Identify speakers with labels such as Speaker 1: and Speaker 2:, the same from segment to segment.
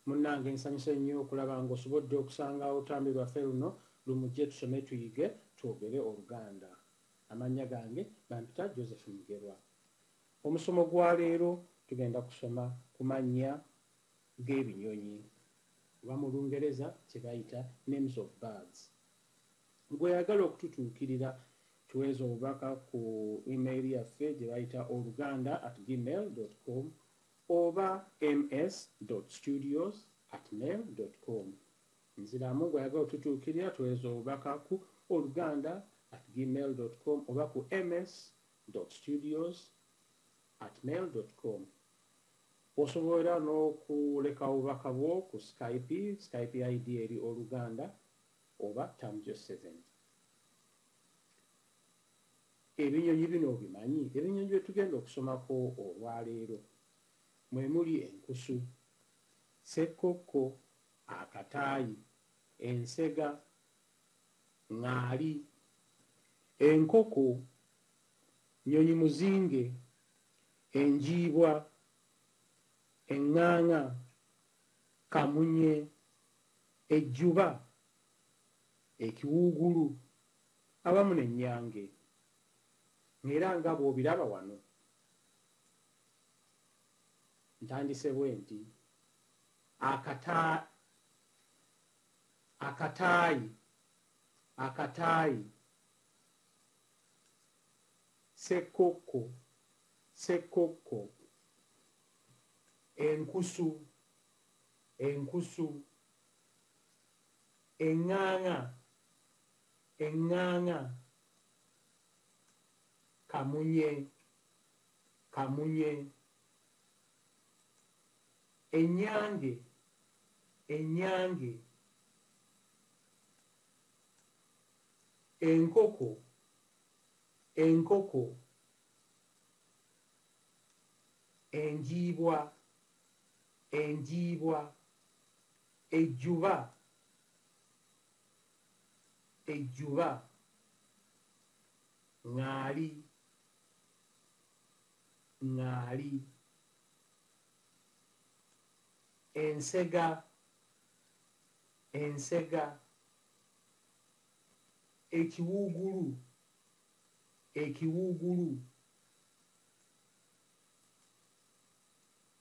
Speaker 1: munnange nsanyuse nnyo okulaba ng'osobodde okusanga olutambi lwaffe luno lumujje tusome tuyige twogere Oluganda. Amannya gange bampita Joseph Mugerwa. Omusomo gwa leero tugenda kusoma ku mannya g'ebinyonyi oba mu Lungereza kye bayita names of birds. Gweyagala okututuukirira tuweeza obubaka ku email yaffe gye bayita oluganda@gmail.com oba ms.studios@mail.com. Nziramu gweyagala okututuukirira tuweeza obubaka ku oluganda@gmail.com oba ku ms.studios@mail.com. Osobola n'okuleka obubaka bwo ku Skype ID eri Oluganda oba #7. Ebinyonyi bino obimanyi? Ebinyonyi bye tugenda okusomako olwaleero mwe muli enkusu, ssekkokko, akataayi, ensega, ŋŋaali, enkoko, nnyonyi muzinge, enjiibwa, eŋŋaŋa, kamunye, ejjuba, ekiwuugulu awamu n'ennyange. Era nga bw'obiraba wano ntandise bwe nti akataayi, ssekkokko, enkusu, eŋŋaŋa, kamunye, ennyange, enkoko, enjiibwa, ejjuba, ŋŋaali, ensega, ekiwuugulu,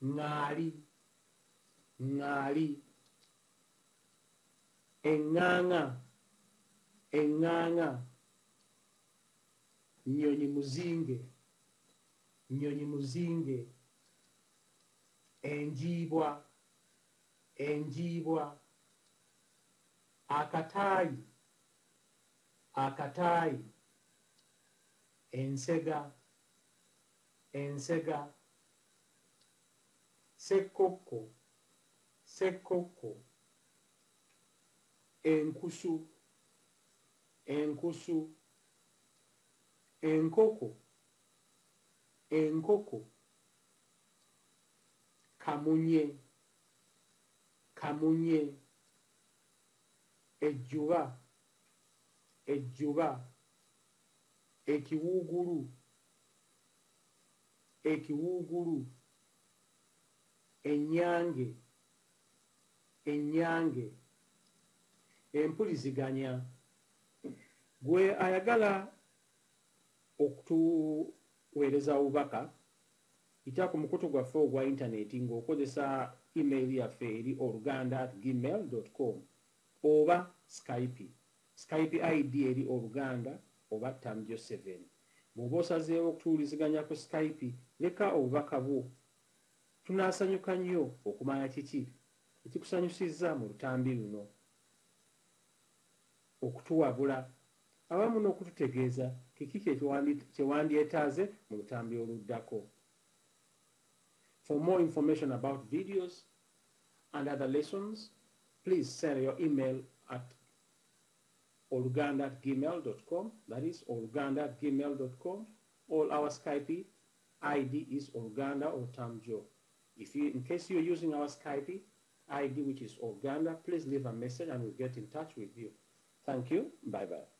Speaker 1: ŋŋaali, eŋŋaŋa, nnyonyi muzinge, enjiibwa, akataayi, ensega, ssekkokko, enkusu, enkoko, kamunye, ejjuba, ekiwuugulu, ennyange, empuliziganya. Gwe ayagala okutuweereza obubaka yita ku mukutu gwaffe ogwa intaneti ng'okozesa email yaffe eri oluganda@gmail.com oba Skype ID eri Oluganda oba #7. Bw'oba osazeewo okutuwuliziganya ku Skype leka obubaka bwo. Tunaasanyuka nnyo okumanya kiki ekikusanyusizza mu lutambi luno, okutuwabula awamu n'okututegeeza kiki kye wandyetaaze mu lutambi oluddako. For more information about videos and other lessons, please send your email at oluganda@gmail.com, that is oluganda@gmail.com, or our Skype ID is Oluganda or Tamjo. In case you're using our Skype ID, which is Oluganda, please leave a message and we'll get in touch with you. Thank you. Bye-bye.